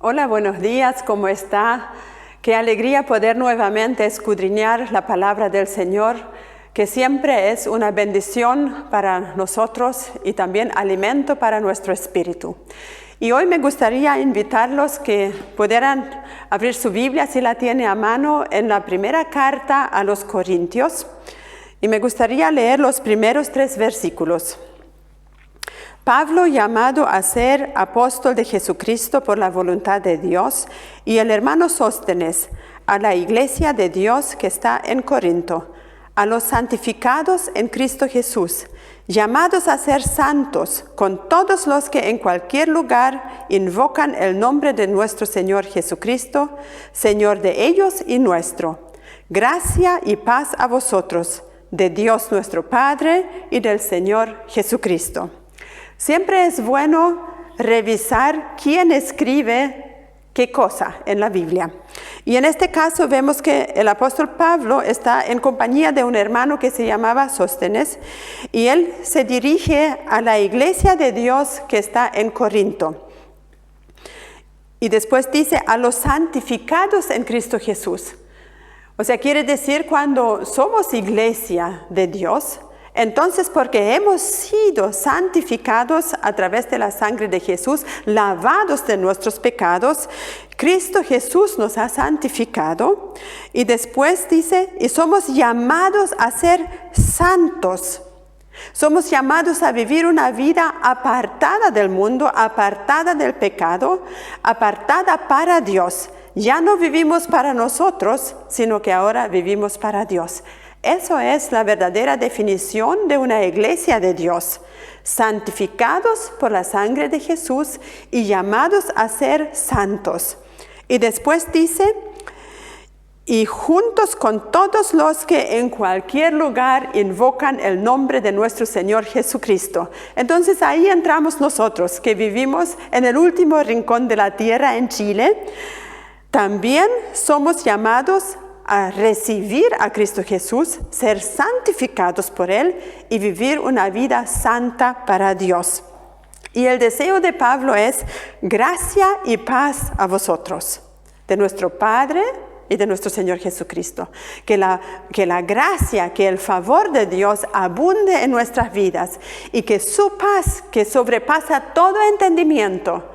Hola, buenos días, ¿cómo está? Qué alegría poder nuevamente escudriñar la palabra del Señor, que siempre es una bendición para nosotros y también alimento para nuestro espíritu. Y hoy me gustaría invitarlos que pudieran abrir su Biblia, si la tiene a mano, en la primera carta a los Corintios. Y me gustaría leer los primeros 3 versículos. Pablo, llamado a ser apóstol de Jesucristo por la voluntad de Dios, y el hermano Sóstenes, a la iglesia de Dios que está en Corinto, a los santificados en Cristo Jesús, llamados a ser santos, con todos los que en cualquier lugar invocan el nombre de nuestro Señor Jesucristo, Señor de ellos y nuestro. Gracia y paz a vosotros, de Dios nuestro Padre y del Señor Jesucristo. Siempre es bueno revisar quién escribe qué cosa en la Biblia. Y en este caso vemos que el apóstol Pablo está en compañía de un hermano que se llamaba Sóstenes, y él se dirige a la iglesia de Dios que está en Corinto. Y después dice a los santificados en Cristo Jesús. O sea, quiere decir cuando somos iglesia de Dios, entonces, porque hemos sido santificados a través de la sangre de Jesús, lavados de nuestros pecados, Cristo Jesús nos ha santificado. Y después dice, y somos llamados a ser santos. Somos llamados a vivir una vida apartada del mundo, apartada del pecado, apartada para Dios. Ya no vivimos para nosotros, sino que ahora vivimos para Dios. Eso es la verdadera definición de una iglesia de Dios, santificados por la sangre de Jesús y llamados a ser santos. Y después dice, y juntos con todos los que en cualquier lugar invocan el nombre de nuestro Señor Jesucristo. Entonces ahí entramos nosotros, que vivimos en el último rincón de la tierra, en Chile. También somos llamados a recibir a Cristo Jesús, ser santificados por Él y vivir una vida santa para Dios. Y el deseo de Pablo es gracia y paz a vosotros, de nuestro Padre y de nuestro Señor Jesucristo. Que la gracia, que el favor de Dios abunde en nuestras vidas y que su paz, que sobrepasa todo entendimiento,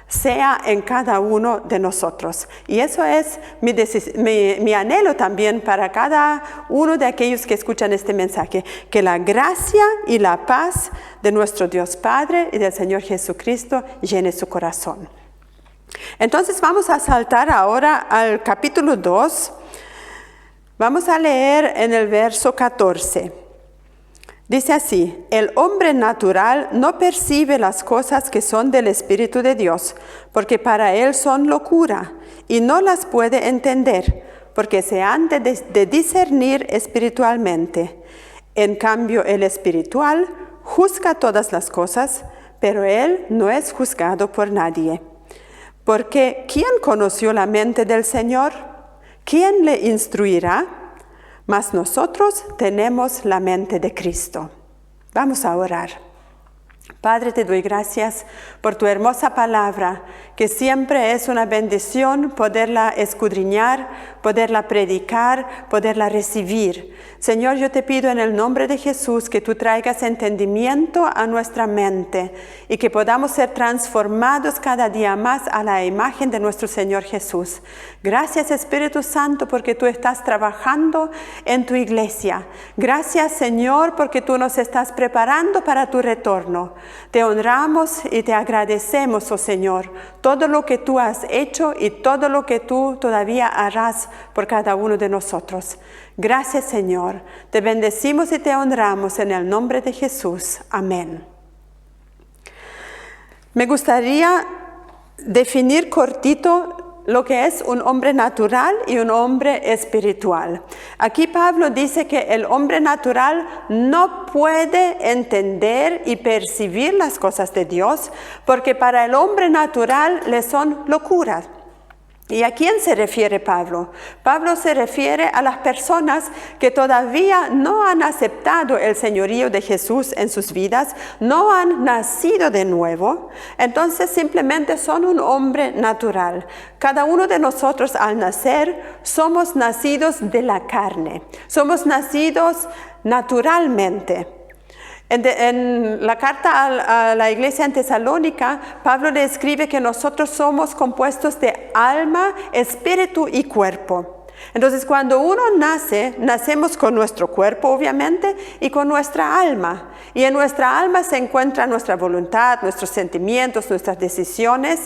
sea en cada uno de nosotros. Y eso es mi anhelo también para cada uno de aquellos que escuchan este mensaje, que la gracia y la paz de nuestro Dios Padre y del Señor Jesucristo llene su corazón. Entonces vamos a saltar ahora al capítulo 2. Vamos a leer en el verso 14. Dice así, el hombre natural no percibe las cosas que son del Espíritu de Dios, porque para él son locura, y no las puede entender, porque se han de discernir espiritualmente. En cambio, el espiritual juzga todas las cosas, pero él no es juzgado por nadie. Porque ¿quién conoció la mente del Señor? ¿Quién le instruirá? Mas nosotros tenemos la mente de Cristo. Vamos a orar. Padre, te doy gracias por tu hermosa palabra, que siempre es una bendición poderla escudriñar, poderla predicar, poderla recibir. Señor, yo te pido en el nombre de Jesús que tú traigas entendimiento a nuestra mente y que podamos ser transformados cada día más a la imagen de nuestro Señor Jesús. Gracias, Espíritu Santo, porque tú estás trabajando en tu iglesia. Gracias, Señor, porque tú nos estás preparando para tu retorno. Te honramos y te agradecemos, oh Señor, todo lo que tú has hecho y todo lo que tú todavía harás por cada uno de nosotros. Gracias, Señor. Te bendecimos y te honramos en el nombre de Jesús. Amén. Me gustaría definir cortito lo que es un hombre natural y un hombre espiritual. Aquí Pablo dice que el hombre natural no puede entender y percibir las cosas de Dios, porque para el hombre natural le son locuras. ¿Y a quién se refiere Pablo? Pablo se refiere a las personas que todavía no han aceptado el señorío de Jesús en sus vidas, no han nacido de nuevo, entonces simplemente son un hombre natural. Cada uno de nosotros al nacer somos nacidos de la carne, somos nacidos naturalmente. En la carta a la iglesia en Tesalónica, Pablo le escribe que nosotros somos compuestos de alma, espíritu y cuerpo. Entonces, cuando uno nace, nacemos con nuestro cuerpo, obviamente, y con nuestra alma. Y en nuestra alma se encuentra nuestra voluntad, nuestros sentimientos, nuestras decisiones.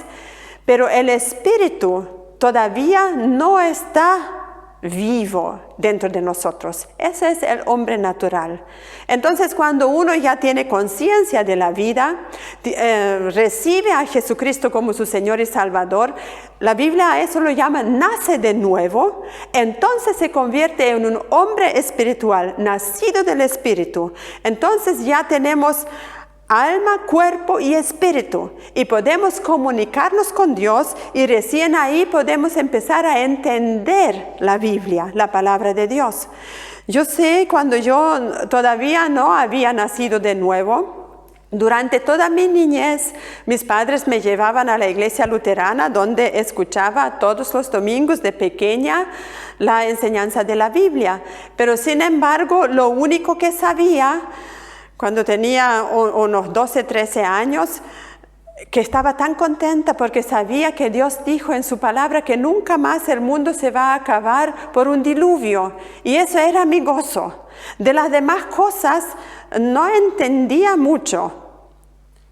Pero el espíritu todavía no está vivo dentro de nosotros. Ese es el hombre natural. Entonces, cuando uno ya tiene conciencia de la vida, recibe a Jesucristo como su Señor y Salvador, la Biblia a eso lo llama nace de nuevo, entonces se convierte en un hombre espiritual, nacido del Espíritu. Entonces ya tenemos alma, cuerpo y espíritu, y podemos comunicarnos con Dios, y recién ahí podemos empezar a entender la Biblia, la palabra de Dios. Yo sé, cuando yo todavía no había nacido de nuevo, durante toda mi niñez, mis padres me llevaban a la iglesia luterana, donde escuchaba todos los domingos de pequeña la enseñanza de la Biblia. Pero sin embargo, lo único que sabía cuando tenía unos 12, 13 años, que estaba tan contenta porque sabía que Dios dijo en su palabra que nunca más el mundo se va a acabar por un diluvio. Y eso era mi gozo. De las demás cosas no entendía mucho.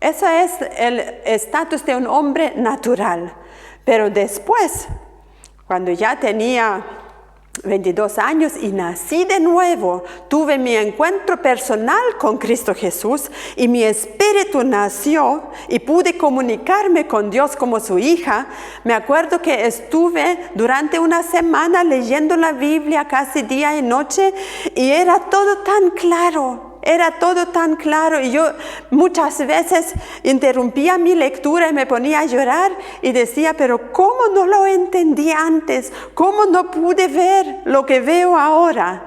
Eso es el estatus de un hombre natural. Pero después, cuando ya tenía 22 años y nací de nuevo, tuve mi encuentro personal con Cristo Jesús y mi espíritu nació y pude comunicarme con Dios como su hija. Me acuerdo que estuve durante una semana leyendo la Biblia casi día y noche y era todo tan claro. Era todo tan claro y yo muchas veces interrumpía mi lectura y me ponía a llorar y decía, pero ¿cómo no lo entendí antes? ¿Cómo no pude ver lo que veo ahora?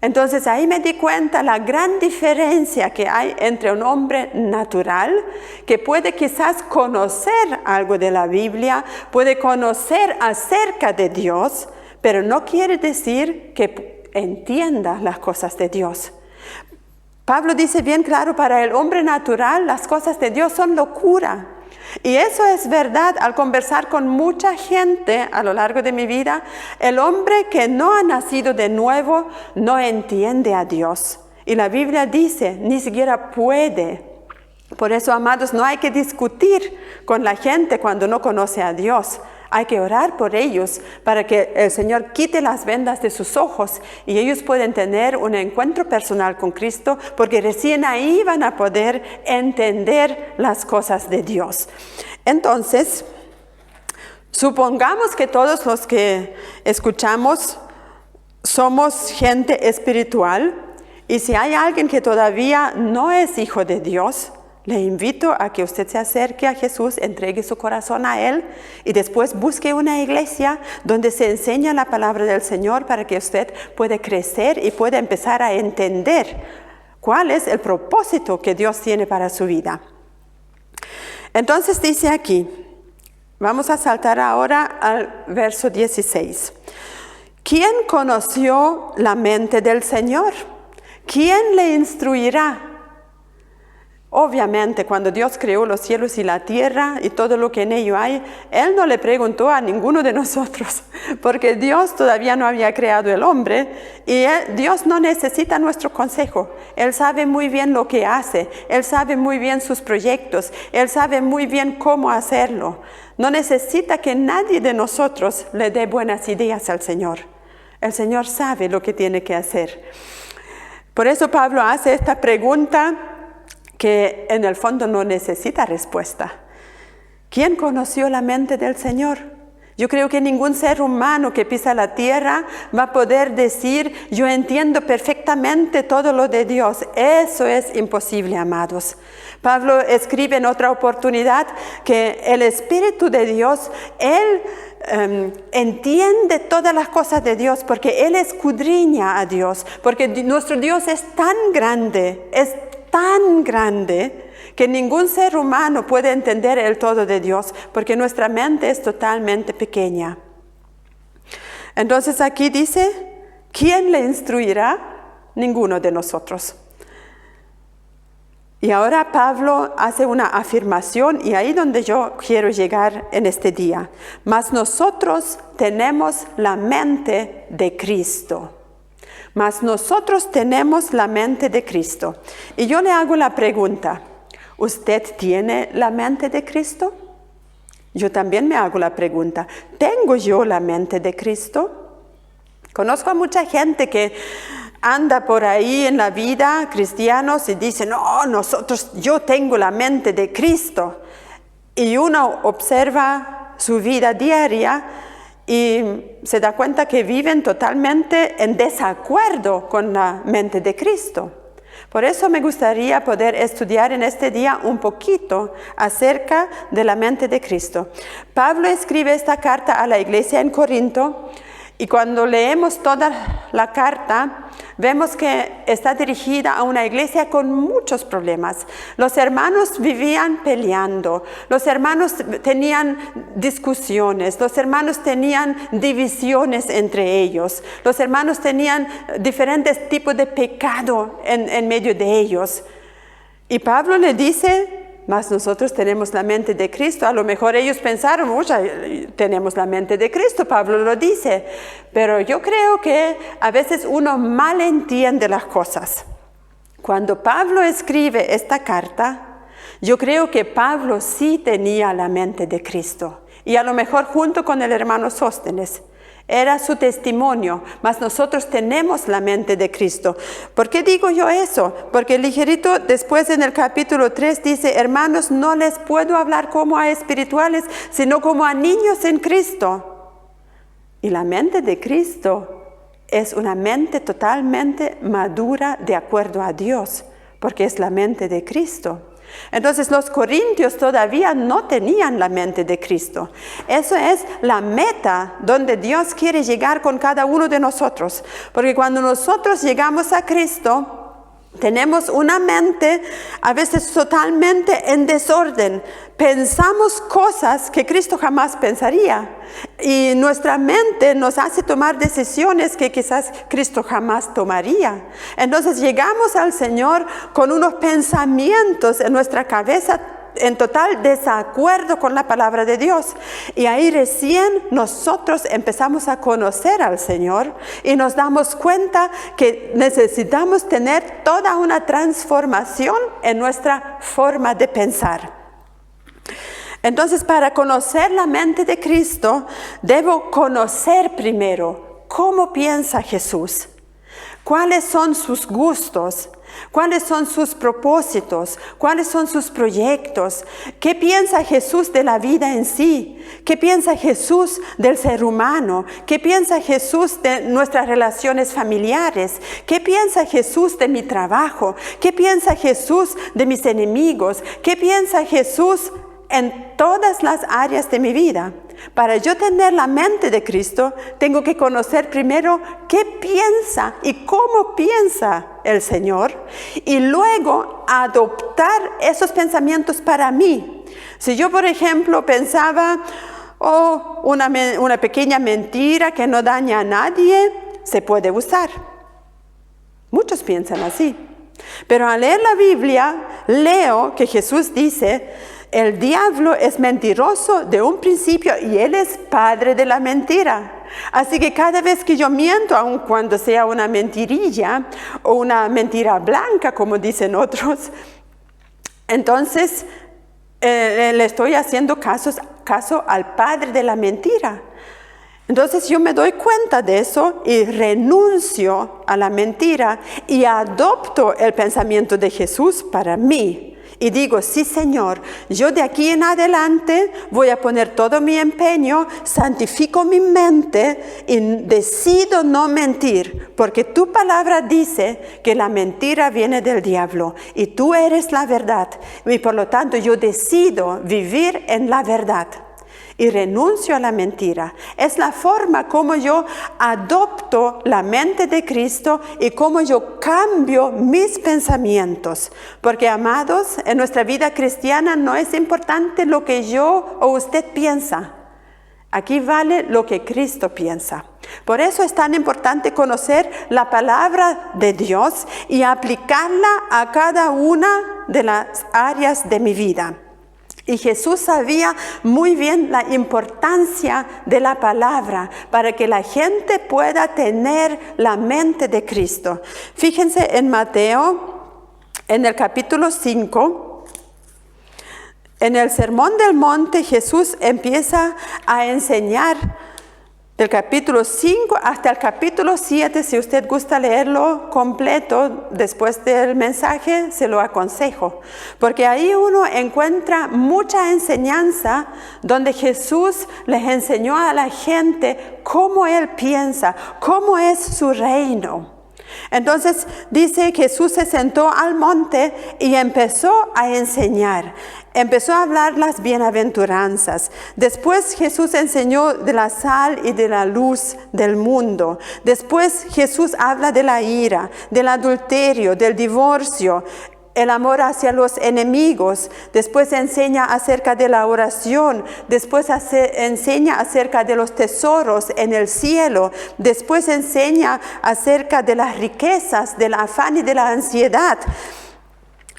Entonces ahí me di cuenta la gran diferencia que hay entre un hombre natural, que puede quizás conocer algo de la Biblia, puede conocer acerca de Dios, pero no quiere decir que entienda las cosas de Dios. Pablo dice bien claro, para el hombre natural las cosas de Dios son locura. Y eso es verdad al conversar con mucha gente a lo largo de mi vida. El hombre que no ha nacido de nuevo no entiende a Dios. Y la Biblia dice, ni siquiera puede. Por eso, amados, no hay que discutir con la gente cuando no conoce a Dios. Hay que orar por ellos para que el Señor quite las vendas de sus ojos y ellos pueden tener un encuentro personal con Cristo, porque recién ahí van a poder entender las cosas de Dios. Entonces, supongamos que todos los que escuchamos somos gente espiritual, y si hay alguien que todavía no es hijo de Dios, le invito a que usted se acerque a Jesús, entregue su corazón a Él y después busque una iglesia donde se enseña la palabra del Señor para que usted pueda crecer y pueda empezar a entender cuál es el propósito que Dios tiene para su vida. Entonces dice aquí, vamos a saltar ahora al verso 16. ¿Quién conoció la mente del Señor? ¿Quién le instruirá? Obviamente, cuando Dios creó los cielos y la tierra y todo lo que en ello hay, Él no le preguntó a ninguno de nosotros, porque Dios todavía no había creado el hombre y Dios no necesita nuestro consejo. Él sabe muy bien lo que hace, Él sabe muy bien sus proyectos, Él sabe muy bien cómo hacerlo. No necesita que nadie de nosotros le dé buenas ideas al Señor. El Señor sabe lo que tiene que hacer. Por eso Pablo hace esta pregunta que en el fondo no necesita respuesta. ¿Quién conoció la mente del Señor? Yo creo que ningún ser humano que pisa la tierra va a poder decir, yo entiendo perfectamente todo lo de Dios. Eso es imposible, amados. Pablo escribe en otra oportunidad que el Espíritu de Dios, Él entiende todas las cosas de Dios porque Él escudriña a Dios, porque nuestro Dios es tan grande que ningún ser humano puede entender el todo de Dios, porque nuestra mente es totalmente pequeña. Entonces aquí dice, ¿quién le instruirá? Ninguno de nosotros. Y ahora Pablo hace una afirmación, y ahí donde yo quiero llegar en este día. Mas nosotros tenemos la mente de Cristo. Mas nosotros tenemos la mente de Cristo. Y yo le hago la pregunta, ¿usted tiene la mente de Cristo? Yo también me hago la pregunta, ¿tengo yo la mente de Cristo? Conozco a mucha gente que anda por ahí en la vida, cristianos, y dice, no, yo tengo la mente de Cristo. Y uno observa su vida diaria y se da cuenta que viven totalmente en desacuerdo con la mente de Cristo. Por eso me gustaría poder estudiar en este día un poquito acerca de la mente de Cristo. Pablo escribe esta carta a la iglesia en Corinto, y cuando leemos toda la carta, vemos que está dirigida a una iglesia con muchos problemas. Los hermanos vivían peleando, los hermanos tenían discusiones, los hermanos tenían divisiones entre ellos, los hermanos tenían diferentes tipos de pecado en medio de ellos. Y Pablo le dice, mas nosotros tenemos la mente de Cristo. A lo mejor ellos pensaron, tenemos la mente de Cristo, Pablo lo dice. Pero yo creo que a veces uno malentiende las cosas. Cuando Pablo escribe esta carta, yo creo que Pablo sí tenía la mente de Cristo. Y a lo mejor junto con el hermano Sóstenes. Era su testimonio, mas nosotros tenemos la mente de Cristo. ¿Por qué digo yo eso? Porque ligerito después en el capítulo 3 dice, hermanos, no les puedo hablar como a espirituales, sino como a niños en Cristo. Y la mente de Cristo es una mente totalmente madura de acuerdo a Dios, porque es la mente de Cristo. Entonces los corintios todavía no tenían la mente de Cristo. Eso es la meta donde Dios quiere llegar con cada uno de nosotros. Porque cuando nosotros llegamos a Cristo, tenemos una mente a veces totalmente en desorden. Pensamos cosas que Cristo jamás pensaría. Y nuestra mente nos hace tomar decisiones que quizás Cristo jamás tomaría. Entonces llegamos al Señor con unos pensamientos en nuestra cabeza en total desacuerdo con la palabra de Dios. Y ahí recién nosotros empezamos a conocer al Señor y nos damos cuenta que necesitamos tener toda una transformación en nuestra forma de pensar. Entonces, para conocer la mente de Cristo, debo conocer primero cómo piensa Jesús, cuáles son sus gustos, cuáles son sus propósitos, cuáles son sus proyectos, qué piensa Jesús de la vida en sí, qué piensa Jesús del ser humano, qué piensa Jesús de nuestras relaciones familiares, qué piensa Jesús de mi trabajo, qué piensa Jesús de mis enemigos, qué piensa Jesús en todas las áreas de mi vida. Para yo tener la mente de Cristo, tengo que conocer primero qué piensa y cómo piensa el Señor, y luego adoptar esos pensamientos para mí. Si yo, por ejemplo, pensaba, una pequeña mentira que no daña a nadie, se puede usar. Muchos piensan así. Pero al leer la Biblia, leo que Jesús dice, el diablo es mentiroso de un principio y él es padre de la mentira. Así que cada vez que yo miento, aun cuando sea una mentirilla o una mentira blanca, como dicen otros, entonces le estoy haciendo caso al padre de la mentira. Entonces yo me doy cuenta de eso y renuncio a la mentira y adopto el pensamiento de Jesús para mí. y digo, sí Señor, yo de aquí en adelante voy a poner todo mi empeño, santifico mi mente y decido no mentir, porque tu palabra dice que la mentira viene del diablo y tú eres la verdad, y por lo tanto yo decido vivir en la verdad. Y renuncio a la mentira. Es la forma como yo adopto la mente de Cristo y como yo cambio mis pensamientos. Porque, amados, en nuestra vida cristiana no es importante lo que yo o usted piensa. Aquí vale lo que Cristo piensa. Por eso es tan importante conocer la palabra de Dios y aplicarla a cada una de las áreas de mi vida. Y Jesús sabía muy bien la importancia de la palabra para que la gente pueda tener la mente de Cristo. Fíjense en Mateo, en el capítulo 5, en el Sermón del Monte, Jesús empieza a enseñar del capítulo 5 hasta el capítulo 7, si usted gusta leerlo completo después del mensaje, se lo aconsejo. Porque ahí uno encuentra mucha enseñanza donde Jesús les enseñó a la gente cómo Él piensa, cómo es su reino. Entonces dice, Jesús se sentó al monte y empezó a enseñar. Empezó a hablar las bienaventuranzas. Después Jesús enseñó de la sal y de la luz del mundo. Después Jesús habla de la ira, del adulterio, del divorcio, el amor hacia los enemigos. Después enseña acerca de la oración. Después enseña acerca de los tesoros en el cielo. Después enseña acerca de las riquezas, del afán y de la ansiedad.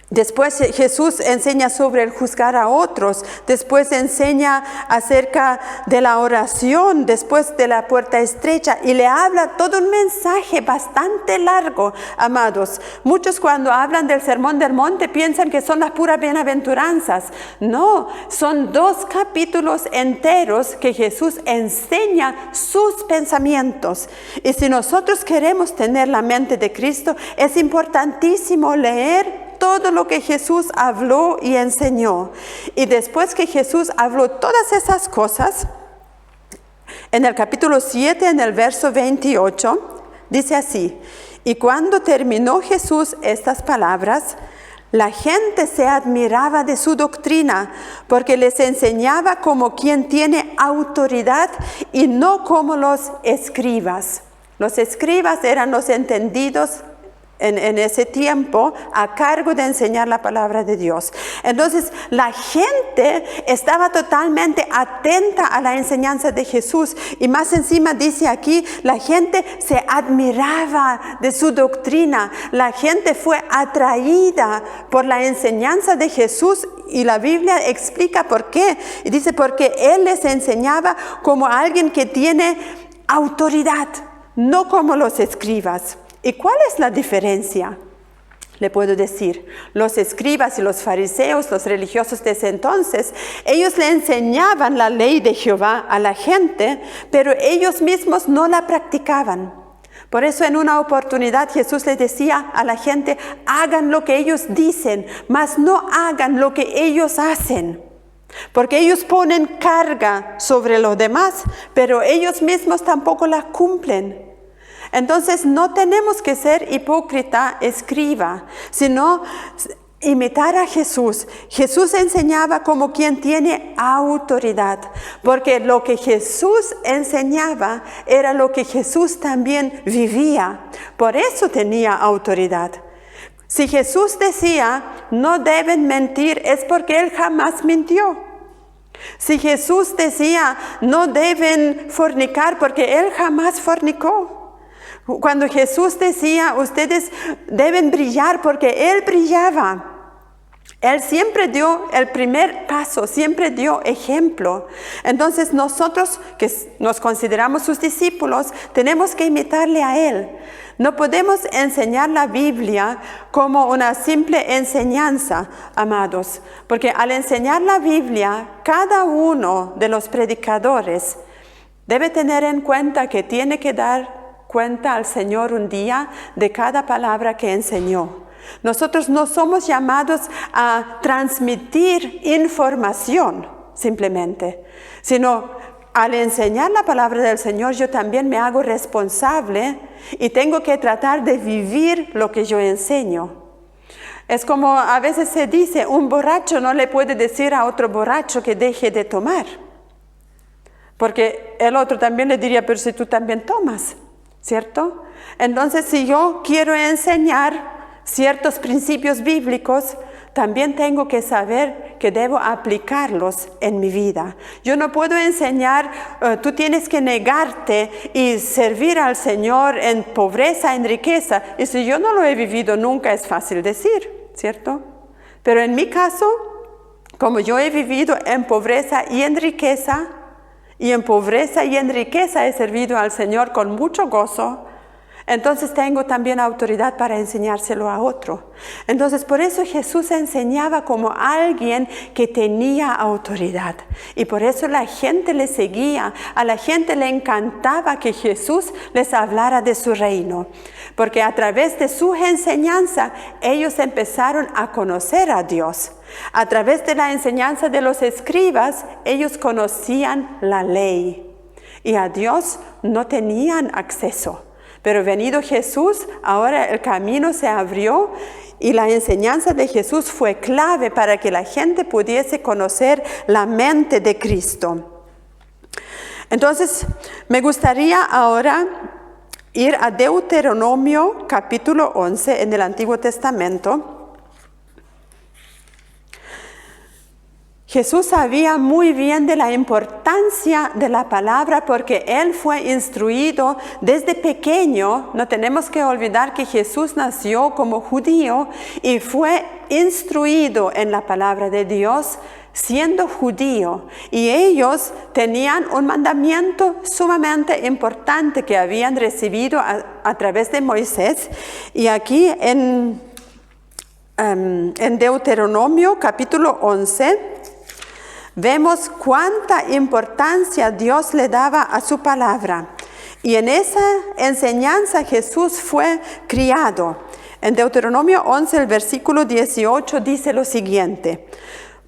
Después Jesús enseña sobre el juzgar a otros. Después enseña acerca de la oración, después de la puerta estrecha, y le habla todo un mensaje bastante largo, amados. Muchos cuando hablan del Sermón del Monte piensan que son las puras bienaventuranzas. No, son 2 capítulos enteros que Jesús enseña sus pensamientos. Y si nosotros queremos tener la mente de Cristo, es importantísimo leer todo lo que Jesús habló y enseñó. Y después que Jesús habló todas esas cosas, en el capítulo 7, en el verso 28, dice así: y cuando terminó Jesús estas palabras, la gente se admiraba de su doctrina, porque les enseñaba como quien tiene autoridad y no como los escribas. Los escribas eran los entendidos en ese tiempo a cargo de enseñar la palabra de Dios. Entonces la gente estaba totalmente atenta a la enseñanza de Jesús, y más encima dice aquí, la gente se admiraba de su doctrina. La gente fue atraída por la enseñanza de Jesús, y la Biblia explica por qué. Y dice, porque Él les enseñaba como alguien que tiene autoridad, no como los escribas. ¿Y cuál es la diferencia? Le puedo decir, los escribas y los fariseos, los religiosos de ese entonces, ellos le enseñaban la ley de Jehová a la gente, pero ellos mismos no la practicaban. Por eso en una oportunidad Jesús les decía a la gente, hagan lo que ellos dicen, mas no hagan lo que ellos hacen. Porque ellos ponen carga sobre los demás, pero ellos mismos tampoco la cumplen. Entonces no tenemos que ser hipócrita escriba, sino imitar a Jesús. Jesús enseñaba como quien tiene autoridad, porque lo que Jesús enseñaba era lo que Jesús también vivía. Por eso tenía autoridad. Si Jesús decía, no deben mentir, es porque Él jamás mintió. Si Jesús decía, no deben fornicar, porque Él jamás fornicó. Cuando Jesús decía, ustedes deben brillar, porque Él brillaba. Él siempre dio el primer paso, siempre dio ejemplo. Entonces nosotros que nos consideramos sus discípulos, tenemos que imitarle a Él. No podemos enseñar la Biblia como una simple enseñanza, amados, porque al enseñar la Biblia, cada uno de los predicadores debe tener en cuenta que tiene que dar cuenta al Señor un día de cada palabra que enseñó. Nosotros no somos llamados a transmitir información simplemente, sino al enseñar la palabra del Señor yo también me hago responsable y tengo que tratar de vivir lo que yo enseño. Es como a veces se dice, un borracho no le puede decir a otro borracho que deje de tomar. Porque el otro también le diría, pero si tú también tomas, ¿cierto? Entonces, si yo quiero enseñar ciertos principios bíblicos, también tengo que saber que debo aplicarlos en mi vida. Yo no puedo enseñar, tú tienes que negarte y servir al Señor en pobreza, en riqueza. Y si yo no lo he vivido nunca, es fácil decir, ¿cierto? Pero en mi caso, como yo he vivido en pobreza y en riqueza, y en pobreza y en riqueza he servido al Señor con mucho gozo, entonces tengo también autoridad para enseñárselo a otro. Entonces por eso Jesús enseñaba como alguien que tenía autoridad. Y por eso la gente le seguía, a la gente le encantaba que Jesús les hablara de su reino. Porque a través de su enseñanza ellos empezaron a conocer a Dios. A través de la enseñanza de los escribas ellos conocían la ley. Y a Dios no tenían acceso. Pero venido Jesús, ahora el camino se abrió y la enseñanza de Jesús fue clave para que la gente pudiese conocer la mente de Cristo. Entonces, me gustaría ahora ir a Deuteronomio capítulo 11 en el Antiguo Testamento. Jesús sabía muy bien de la importancia de la palabra porque Él fue instruido desde pequeño. No tenemos que olvidar que Jesús nació como judío y fue instruido en la palabra de Dios siendo judío. Y ellos tenían un mandamiento sumamente importante que habían recibido a través de Moisés. Y aquí en Deuteronomio capítulo 11, vemos cuánta importancia Dios le daba a su palabra. Y en esa enseñanza Jesús fue criado. En Deuteronomio 11, el versículo 18 dice lo siguiente: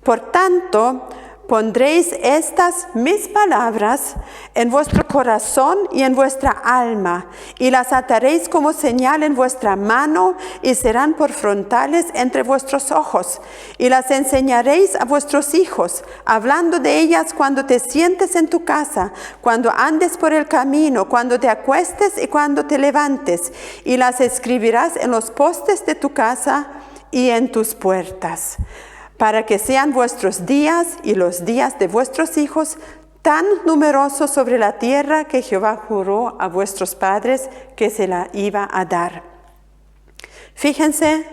por tanto, pondréis estas mis palabras en vuestro corazón y en vuestra alma, y las ataréis como señal en vuestra mano, y serán por frontales entre vuestros ojos. Y las enseñaréis a vuestros hijos, hablando de ellas cuando te sientes en tu casa, cuando andes por el camino, cuando te acuestes y cuando te levantes. Y las escribirás en los postes de tu casa y en tus puertas, para que sean vuestros días y los días de vuestros hijos tan numerosos sobre la tierra que Jehová juró a vuestros padres que se la iba a dar. Fíjense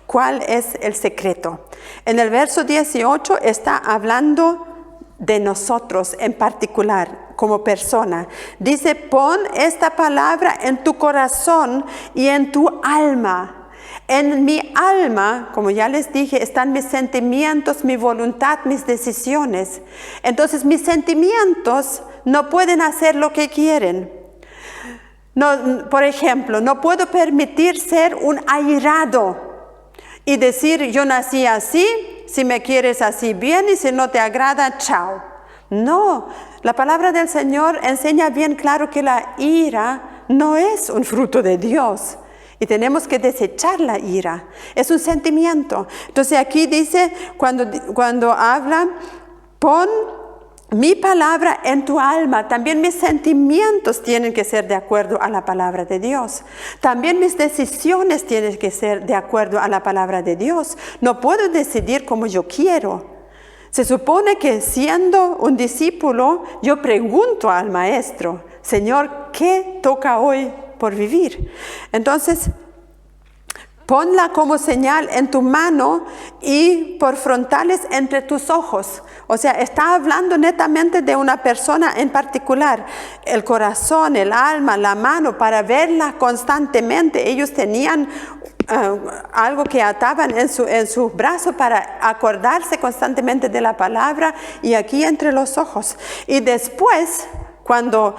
cuál es el secreto. En el verso 18 está hablando de nosotros en particular, como persona. Dice, pon esta palabra en tu corazón y en tu alma. En mi alma, como ya les dije, están mis sentimientos, mi voluntad, mis decisiones. Entonces mis sentimientos no pueden hacer lo que quieren. No, por ejemplo, no puedo permitir ser un airado y decir, yo nací así, si me quieres así bien y si no te agrada, chao. No, la palabra del Señor enseña bien claro que la ira no es un fruto de Dios. Y tenemos que desechar la ira. Es un sentimiento. Entonces aquí dice, cuando habla, pon mi palabra en tu alma. También mis sentimientos tienen que ser de acuerdo a la palabra de Dios. También mis decisiones tienen que ser de acuerdo a la palabra de Dios. No puedo decidir como yo quiero. Se supone que siendo un discípulo, yo pregunto al maestro, Señor, ¿qué toca hoy por vivir? Entonces, ponla como señal en tu mano y por frontales entre tus ojos. O sea, está hablando netamente de una persona en particular. El corazón, el alma, la mano, para verla constantemente. Ellos tenían algo que ataban en su brazo para acordarse constantemente de la palabra, y aquí entre los ojos. Y después, cuando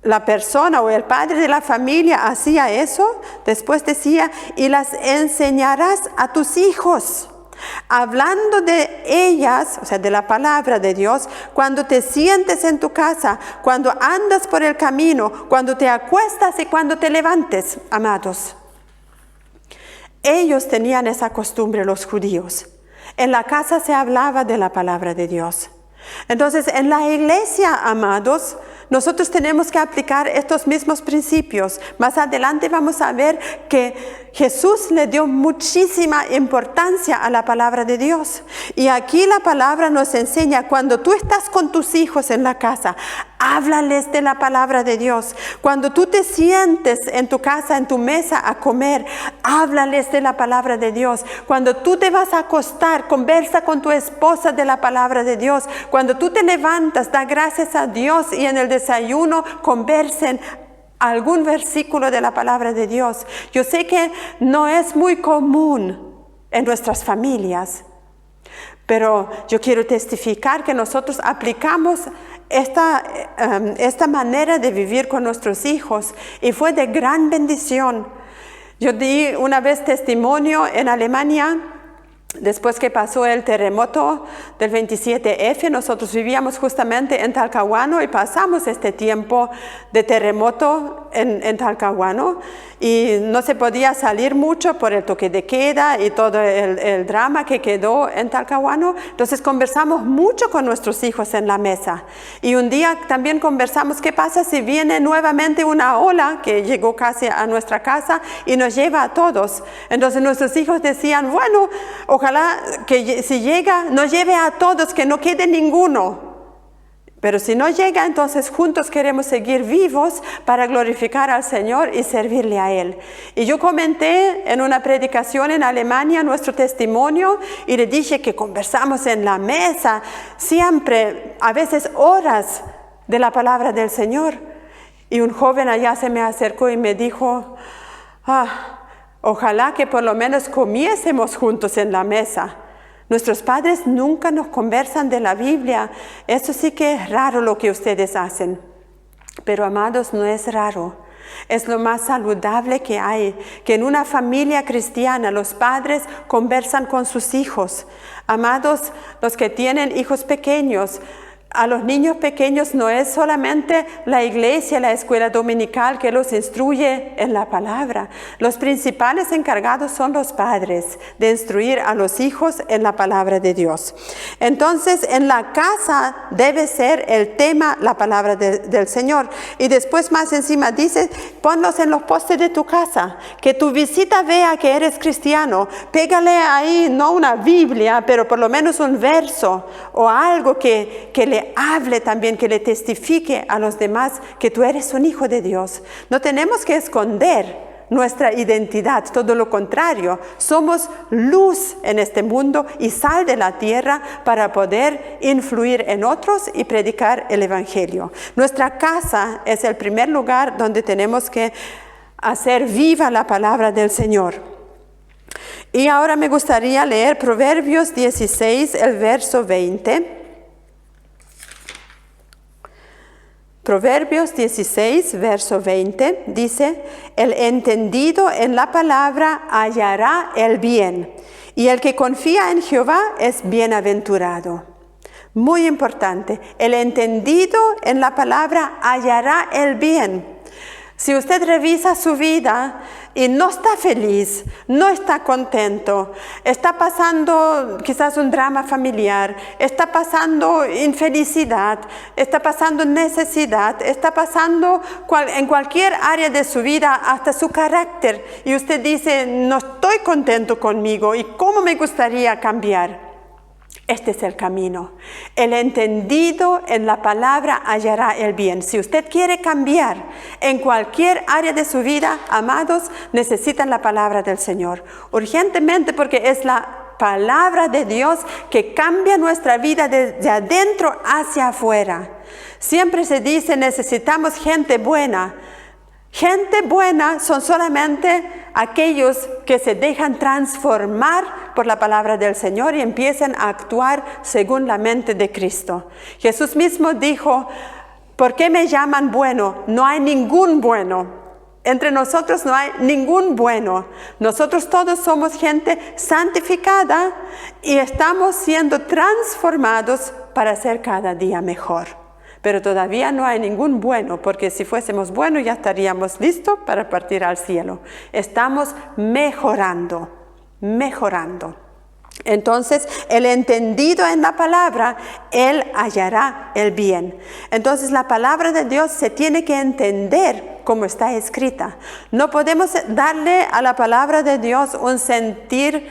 la persona o el padre de la familia hacía eso, después decía, y las enseñarás a tus hijos, hablando de ellas, o sea, de la palabra de Dios, cuando te sientes en tu casa, cuando andas por el camino, cuando te acuestas y cuando te levantes, amados. Ellos tenían esa costumbre, los judíos. En la casa se hablaba de la palabra de Dios. Entonces, en la iglesia, amados, nosotros tenemos que aplicar estos mismos principios. Más adelante vamos a ver que Jesús le dio muchísima importancia a la palabra de Dios. Y aquí la palabra nos enseña, cuando tú estás con tus hijos en la casa, háblales de la palabra de Dios. Cuando tú te sientes en tu casa, en tu mesa a comer, háblales de la palabra de Dios. Cuando tú te vas a acostar, conversa con tu esposa de la palabra de Dios. Cuando tú te levantas, da gracias a Dios y en el desayuno conversen algún versículo de la palabra de Dios. Yo sé que no es muy común en nuestras familias, pero yo quiero testificar que nosotros aplicamos esta manera de vivir con nuestros hijos y fue de gran bendición. Yo di una vez testimonio en Alemania. Después que pasó el terremoto del 27F, nosotros vivíamos justamente en Talcahuano y pasamos este tiempo de terremoto en Talcahuano y no se podía salir mucho por el toque de queda y todo el drama que quedó en Talcahuano. Entonces conversamos mucho con nuestros hijos en la mesa y un día también conversamos qué pasa si viene nuevamente una ola que llegó casi a nuestra casa y nos lleva a todos. Entonces nuestros hijos decían, bueno, ojalá que si llega, nos lleve a todos, que no quede ninguno. Pero si no llega, entonces juntos queremos seguir vivos para glorificar al Señor y servirle a Él. Y yo comenté en una predicación en Alemania nuestro testimonio y le dije que conversamos en la mesa, siempre, a veces horas de la palabra del Señor. Y un joven allá se me acercó y me dijo, ojalá que por lo menos comiésemos juntos en la mesa. Nuestros padres nunca nos conversan de la Biblia. Eso sí que es raro lo que ustedes hacen. Pero amados, no es raro. Es lo más saludable que hay, que en una familia cristiana los padres conversan con sus hijos. Amados, los que tienen hijos pequeños, a los niños pequeños no es solamente la iglesia, la escuela dominical que los instruye en la palabra. Los principales encargados son los padres de instruir a los hijos en la palabra de Dios. Entonces, en la casa debe ser el tema la palabra del Señor. Y después más encima dice, ponlos en los postes de tu casa, que tu visita vea que eres cristiano. Pégale ahí, no una Biblia, pero por lo menos un verso o algo que le hable también, que le testifique a los demás que tú eres un hijo de Dios. No tenemos que esconder nuestra identidad, todo lo contrario, somos luz en este mundo y sal de la tierra para poder influir en otros y predicar el evangelio. Nuestra casa es el primer lugar donde tenemos que hacer viva la palabra del Señor. Y ahora me gustaría leer Proverbios 16, el verso 20. Proverbios 16, verso 20, dice, el entendido en la palabra hallará el bien, y el que confía en Jehová es bienaventurado. Muy importante, el entendido en la palabra hallará el bien. Si usted revisa su vida y no está feliz, no está contento, está pasando quizás un drama familiar, está pasando infelicidad, está pasando necesidad, está pasando en cualquier área de su vida, hasta su carácter, y usted dice, no estoy contento conmigo y cómo me gustaría cambiar. Este es el camino. El entendido en la palabra hallará el bien. Si usted quiere cambiar en cualquier área de su vida, amados, necesitan la palabra del Señor. Urgentemente, porque es la palabra de Dios que cambia nuestra vida desde adentro hacia afuera. Siempre se dice, necesitamos gente buena. Gente buena son solamente aquellos que se dejan transformar por la palabra del Señor y empiezan a actuar según la mente de Cristo. Jesús mismo dijo, ¿Por qué me llaman bueno? No hay ningún bueno. Entre nosotros no hay ningún bueno. Nosotros todos somos gente santificada y estamos siendo transformados para ser cada día mejor. Pero todavía no hay ningún bueno, porque si fuésemos buenos ya estaríamos listos para partir al cielo. Estamos mejorando. Entonces, el entendido en la palabra, él hallará el bien. Entonces, la palabra de Dios se tiene que entender como está escrita. No podemos darle a la palabra de Dios un sentir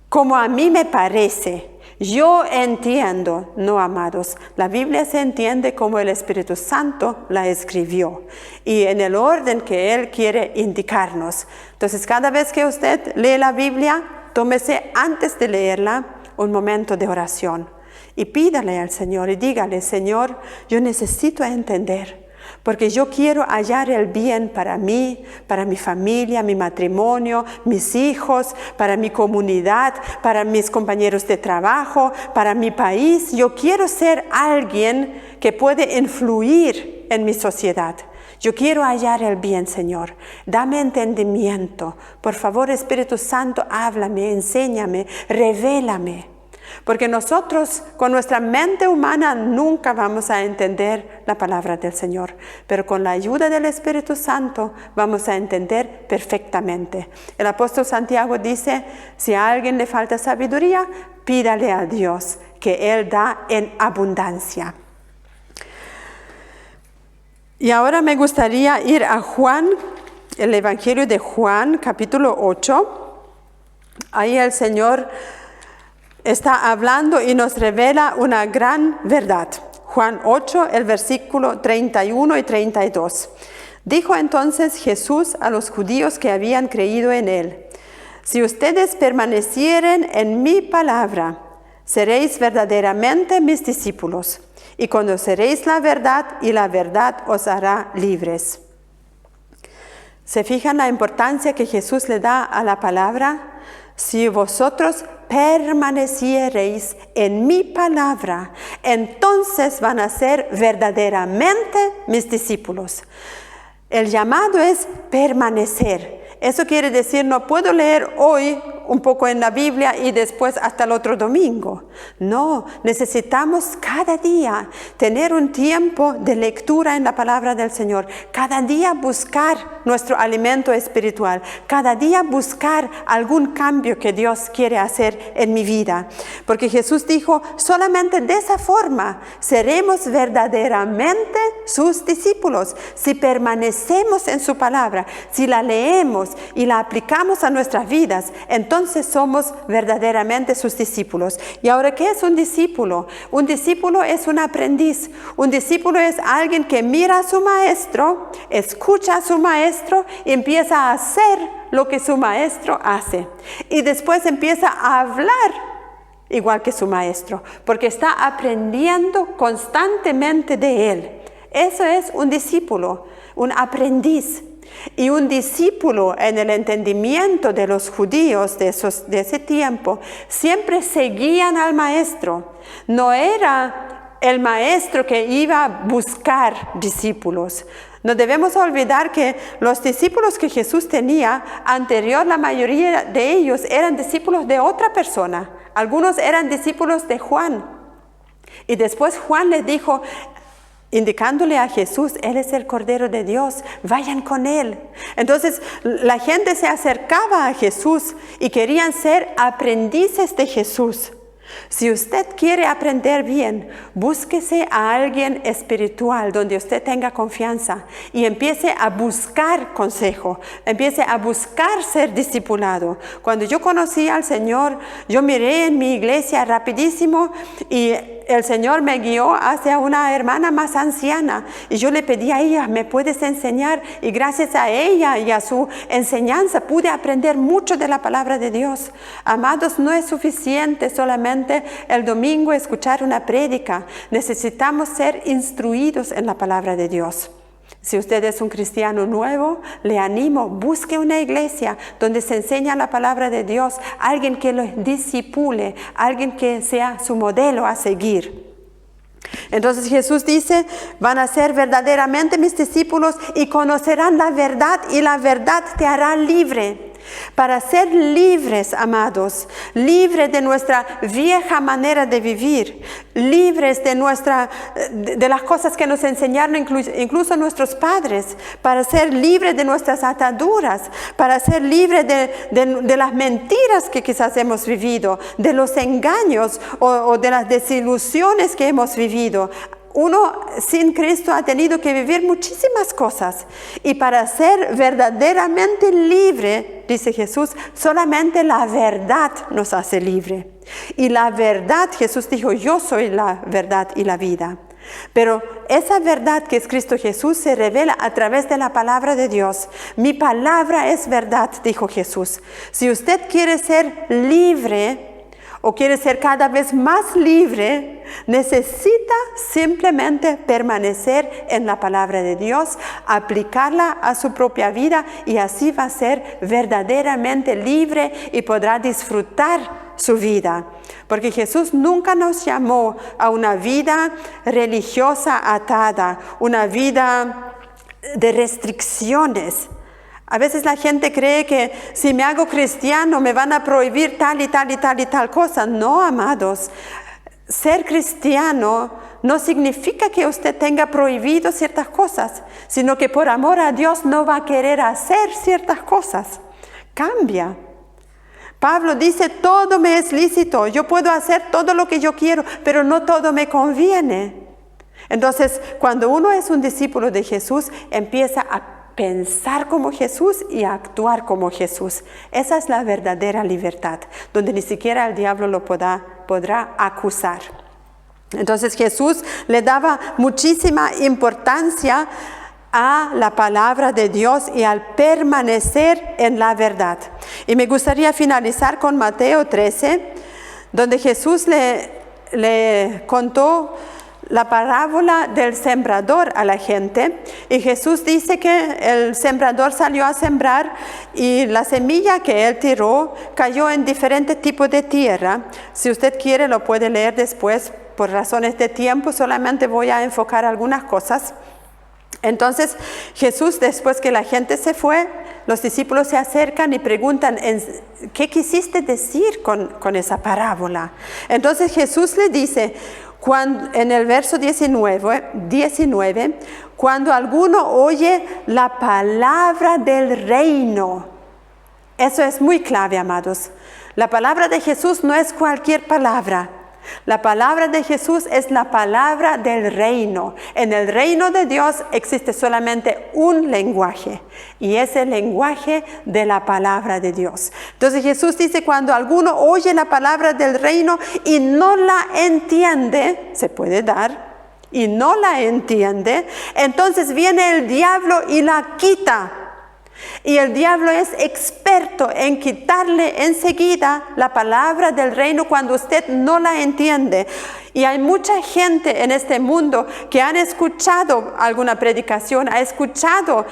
como a mí me parece. Yo entiendo, no, amados. La Biblia se entiende como el Espíritu Santo la escribió y en el orden que Él quiere indicarnos. Entonces, cada vez que usted lee la Biblia, tómese antes de leerla un momento de oración y pídale al Señor y dígale: Señor, yo necesito entender, porque yo quiero hallar el bien para mí, para mi familia, mi matrimonio, mis hijos, para mi comunidad, para mis compañeros de trabajo, para mi país. Yo quiero ser alguien que puede influir en mi sociedad. Yo quiero hallar el bien, Señor. Dame entendimiento. Por favor, Espíritu Santo, háblame, enséñame, revélame. Porque nosotros con nuestra mente humana nunca vamos a entender la palabra del Señor. Pero con la ayuda del Espíritu Santo vamos a entender perfectamente. El apóstol Santiago dice: si a alguien le falta sabiduría, pídale a Dios, que Él da en abundancia. Y ahora me gustaría ir a Juan, el Evangelio de Juan, capítulo 8. Ahí el Señor está hablando y nos revela una gran verdad. Juan 8, el versículo 31 y 32. Dijo entonces Jesús a los judíos que habían creído en Él: si ustedes permanecieren en mi palabra, seréis verdaderamente mis discípulos, y conoceréis la verdad, y la verdad os hará libres. ¿Se fijan la importancia que Jesús le da a la palabra? Si vosotros permaneciereis en mi palabra, entonces van a ser verdaderamente mis discípulos. El llamado es permanecer. Eso quiere decir, no puedo leer hoy un poco en la Biblia y después hasta el otro domingo. No, necesitamos cada día tener un tiempo de lectura en la palabra del Señor. Cada día buscar nuestro alimento espiritual. Cada día buscar algún cambio que Dios quiere hacer en mi vida. Porque Jesús dijo: solamente de esa forma seremos verdaderamente sus discípulos. Si permanecemos en su palabra, si la leemos y la aplicamos a nuestras vidas, entonces somos verdaderamente sus discípulos. Y ahora, ¿qué es un discípulo? Un discípulo es un aprendiz. Un discípulo es alguien que mira a su maestro, escucha a su maestro y empieza a hacer lo que su maestro hace. Y después empieza a hablar igual que su maestro, porque está aprendiendo constantemente de él. Eso es un discípulo, un aprendiz. Y un discípulo, en el entendimiento de los judíos de ese tiempo, siempre seguían al maestro. No era el maestro que iba a buscar discípulos. No debemos olvidar que los discípulos que Jesús tenía anterior, la mayoría de ellos eran discípulos de otra persona. Algunos eran discípulos de Juan. Y después Juan les dijo, indicándole a Jesús: Él es el Cordero de Dios, vayan con Él. Entonces la gente se acercaba a Jesús y querían ser aprendices de Jesús. Si usted quiere aprender bien, búsquese a alguien espiritual donde usted tenga confianza y empiece a buscar consejo, empiece a buscar ser discipulado. Cuando yo conocí al Señor, yo miré en mi iglesia rapidísimo y el Señor me guió hacia una hermana más anciana y yo le pedí a ella: ¿me puedes enseñar? Y gracias a ella y a su enseñanza pude aprender mucho de la palabra de Dios. Amados, no es suficiente solamente el domingo escuchar una prédica. Necesitamos ser instruidos en la palabra de Dios. Si usted es un cristiano nuevo, le animo, busque una iglesia donde se enseña la palabra de Dios, alguien que lo discipule, alguien que sea su modelo a seguir. Entonces Jesús dice, van a ser verdaderamente mis discípulos y conocerán la verdad y la verdad te hará libre. Para ser libres, amados, libres de nuestra vieja manera de vivir, libres de las cosas que nos enseñaron incluso nuestros padres, para ser libres de nuestras ataduras, para ser libres de las mentiras que quizás hemos vivido, de los engaños o de las desilusiones que hemos vivido. Uno sin Cristo ha tenido que vivir muchísimas cosas y para ser verdaderamente libre, dice Jesús, solamente la verdad nos hace libre. Y la verdad, Jesús dijo, yo soy la verdad y la vida. Pero esa verdad que es Cristo Jesús se revela a través de la palabra de Dios. Mi palabra es verdad, dijo Jesús. Si usted quiere ser libre, o quiere ser cada vez más libre, necesita simplemente permanecer en la palabra de Dios, aplicarla a su propia vida y así va a ser verdaderamente libre y podrá disfrutar su vida. Porque Jesús nunca nos llamó a una vida religiosa atada, una vida de restricciones. A veces la gente cree que si me hago cristiano me van a prohibir tal y tal y tal y tal cosa. No, amados. Ser cristiano no significa que usted tenga prohibido ciertas cosas, sino que por amor a Dios no va a querer hacer ciertas cosas. Cambia. Pablo dice, todo me es lícito, yo puedo hacer todo lo que yo quiero, pero no todo me conviene. Entonces, cuando uno es un discípulo de Jesús, empieza a pensar como Jesús y actuar como Jesús. Esa es la verdadera libertad, donde ni siquiera el diablo lo podrá acusar. Entonces Jesús le daba muchísima importancia a la palabra de Dios y al permanecer en la verdad. Y me gustaría finalizar con Mateo 13, donde Jesús le contó la parábola del sembrador a la gente, y Jesús dice que el sembrador salió a sembrar y la semilla que él tiró cayó en diferentes tipos de tierra. Si usted quiere lo puede leer después, por razones de tiempo solamente voy a enfocar algunas cosas. Entonces Jesús, después que la gente se fue, los discípulos se acercan y preguntan, ¿qué quisiste decir con esa parábola? Entonces Jesús le dice, en el verso 19, cuando alguno oye la palabra del reino, eso es muy clave, amados. La palabra de Jesús no es cualquier palabra. La palabra de Jesús es la palabra del reino. En el reino de Dios existe solamente un lenguaje y es el lenguaje de la palabra de Dios. Entonces Jesús dice, cuando alguno oye la palabra del reino y no la entiende, se puede dar, y no la entiende, entonces viene el diablo y la quita. Y el diablo es experto en quitarle enseguida la palabra del reino cuando usted no la entiende. Y hay mucha gente en este mundo que han escuchado alguna predicación, ha escuchado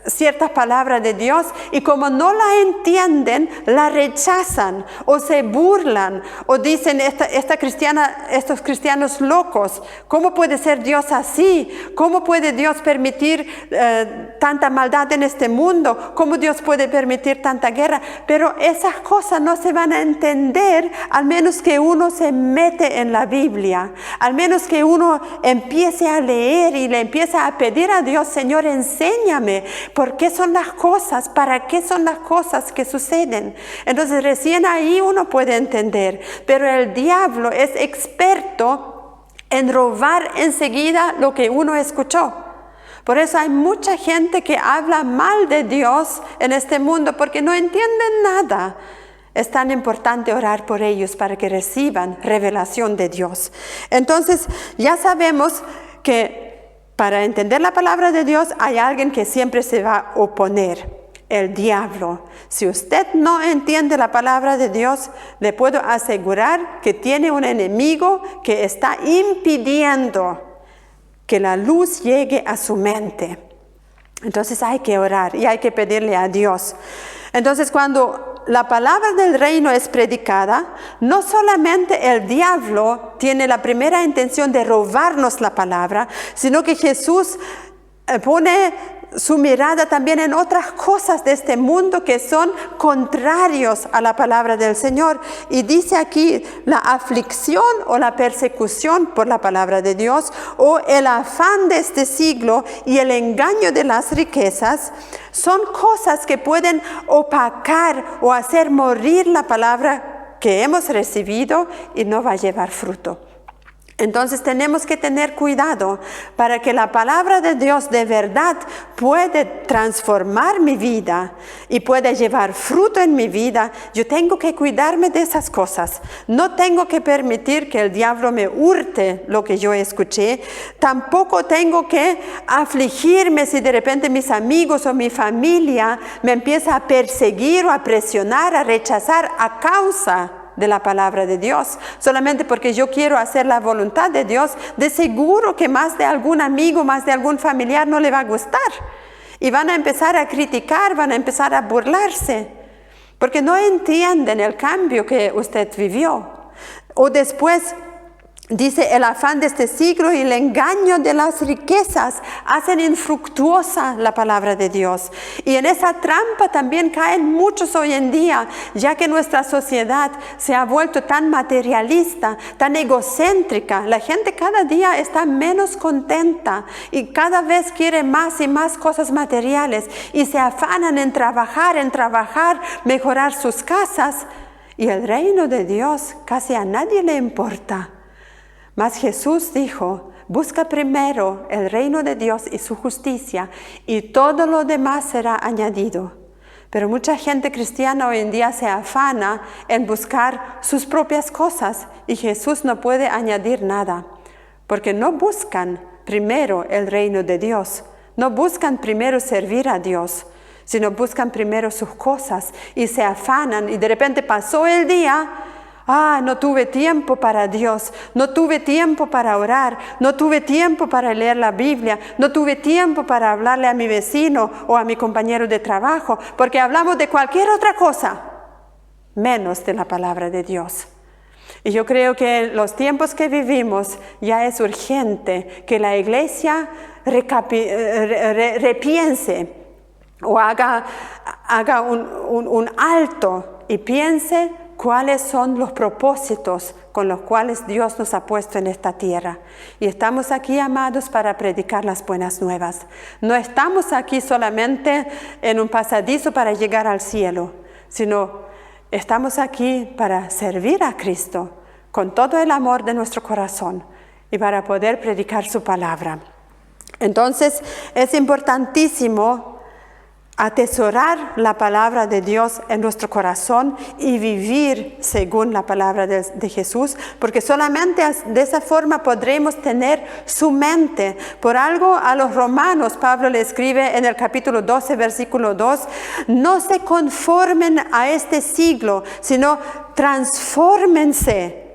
ciertas palabras de Dios y como no la entienden, la rechazan o se burlan o dicen, estos cristianos locos, ¿cómo puede ser Dios así? ¿Cómo puede Dios permitir tanta maldad en este mundo? ¿Cómo Dios puede permitir tanta guerra? Pero esas cosas no se van a entender al menos que uno se mete en la Biblia, al menos que uno empiece a leer y le empieza a pedir a Dios, Señor, enséñame por qué son las cosas, para qué son las cosas que suceden. Entonces recién ahí uno puede entender, pero el diablo es experto en robar enseguida lo que uno escuchó. Por eso hay mucha gente que habla mal de Dios en este mundo porque no entienden nada. Es tan importante orar por ellos para que reciban revelación de Dios. Entonces, ya sabemos que para entender la palabra de Dios hay alguien que siempre se va a oponer, el diablo. Si usted no entiende la palabra de Dios, le puedo asegurar que tiene un enemigo que está impidiendo que la luz llegue a su mente. Entonces hay que orar y hay que pedirle a Dios. Entonces cuando la palabra del reino es predicada, no solamente el diablo tiene la primera intención de robarnos la palabra, sino que Jesús pone su mirada también en otras cosas de este mundo que son contrarios a la palabra del Señor. Y dice aquí la aflicción o la persecución por la palabra de Dios, o el afán de este siglo y el engaño de las riquezas, son cosas que pueden opacar o hacer morir la palabra que hemos recibido y no va a llevar fruto. Entonces tenemos que tener cuidado para que la palabra de Dios de verdad puede transformar mi vida y puede llevar fruto en mi vida. Yo tengo que cuidarme de esas cosas. No tengo que permitir que el diablo me hurte lo que yo escuché. Tampoco tengo que afligirme si de repente mis amigos o mi familia me empieza a perseguir o a presionar, a rechazar a causa de la palabra de Dios, solamente porque yo quiero hacer la voluntad de Dios. De seguro que más de algún amigo, más de algún familiar no le va a gustar y van a empezar a criticar, van a empezar a burlarse porque no entienden el cambio que usted vivió. O después dice, el afán de este siglo y el engaño de las riquezas hacen infructuosa la palabra de Dios. Y en esa trampa también caen muchos hoy en día, ya que nuestra sociedad se ha vuelto tan materialista, tan egocéntrica. La gente cada día está menos contenta y cada vez quiere más y más cosas materiales y se afanan en trabajar, mejorar sus casas. Y el reino de Dios casi a nadie le importa. Mas Jesús dijo, busca primero el reino de Dios y su justicia, y todo lo demás será añadido. Pero mucha gente cristiana hoy en día se afana en buscar sus propias cosas, y Jesús no puede añadir nada, porque no buscan primero el reino de Dios, no buscan primero servir a Dios, sino buscan primero sus cosas, y se afanan, y de repente pasó el día. No tuve tiempo para Dios, no tuve tiempo para orar, no tuve tiempo para leer la Biblia, no tuve tiempo para hablarle a mi vecino o a mi compañero de trabajo, porque hablamos de cualquier otra cosa, menos de la palabra de Dios. Y yo creo que en los tiempos que vivimos ya es urgente que la iglesia repiense o haga un alto y piense cuáles son los propósitos con los cuales Dios nos ha puesto en esta tierra. Y estamos aquí, amados, para predicar las buenas nuevas. No estamos aquí solamente en un pasadizo para llegar al cielo, sino estamos aquí para servir a Cristo con todo el amor de nuestro corazón y para poder predicar su palabra. Entonces es importantísimo atesorar la palabra de Dios en nuestro corazón y vivir según la palabra de Jesús, porque solamente de esa forma podremos tener su mente. Por algo a los romanos Pablo le escribe en el capítulo 12, versículo 2, no se conformen a este siglo, sino transfórmense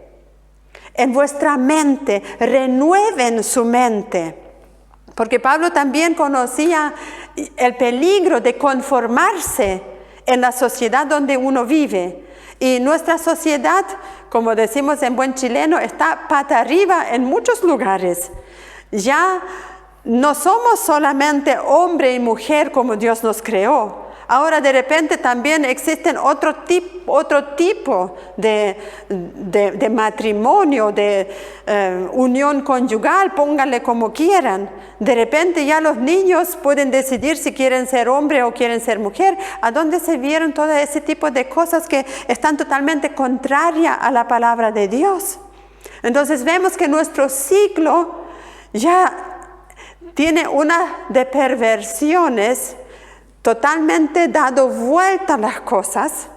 en vuestra mente, renueven su mente. Porque Pablo también conocía el peligro de conformarse en la sociedad donde uno vive. Y nuestra sociedad, como decimos en buen chileno, está pata arriba en muchos lugares. Ya no somos solamente hombre y mujer como Dios nos creó. Ahora de repente también existen otro tipo de matrimonio, de unión conyugal, pónganle como quieran. De repente ya los niños pueden decidir si quieren ser hombre o quieren ser mujer. ¿A dónde se vieron todo ese tipo de cosas que están totalmente contrarias a la palabra de Dios? Entonces vemos que nuestro siglo ya tiene una de perversiones, totalmente dado vuelta a las cosas,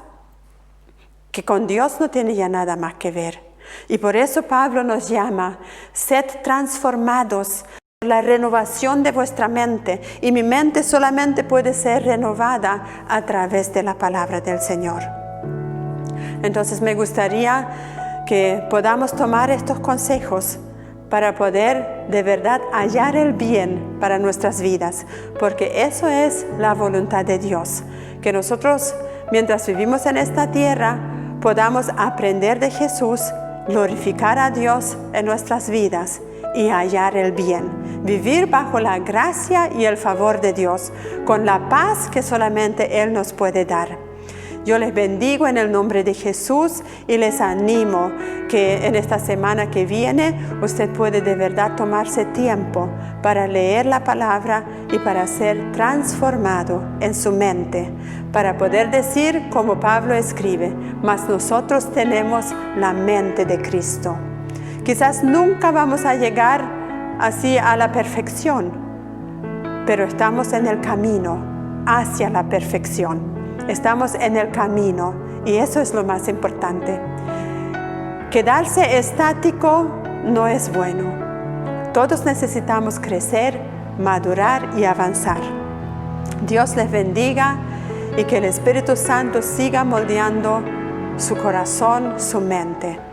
que con Dios no tiene ya nada más que ver. Y por eso Pablo nos llama, sed transformados por la renovación de vuestra mente. Y mi mente solamente puede ser renovada a través de la palabra del Señor. Entonces me gustaría que podamos tomar estos consejos para poder de verdad hallar el bien para nuestras vidas, porque eso es la voluntad de Dios, que nosotros mientras vivimos en esta tierra, podamos aprender de Jesús, glorificar a Dios en nuestras vidas y hallar el bien. Vivir bajo la gracia y el favor de Dios, con la paz que solamente Él nos puede dar. Yo les bendigo en el nombre de Jesús y les animo que en esta semana que viene usted puede de verdad tomarse tiempo para leer la palabra y para ser transformado en su mente, para poder decir como Pablo escribe, mas nosotros tenemos la mente de Cristo. Quizás nunca vamos a llegar así a la perfección, pero estamos en el camino hacia la perfección. Estamos en el camino y eso es lo más importante. Quedarse estático no es bueno. Todos necesitamos crecer, madurar y avanzar. Dios les bendiga y que el Espíritu Santo siga moldeando su corazón, su mente.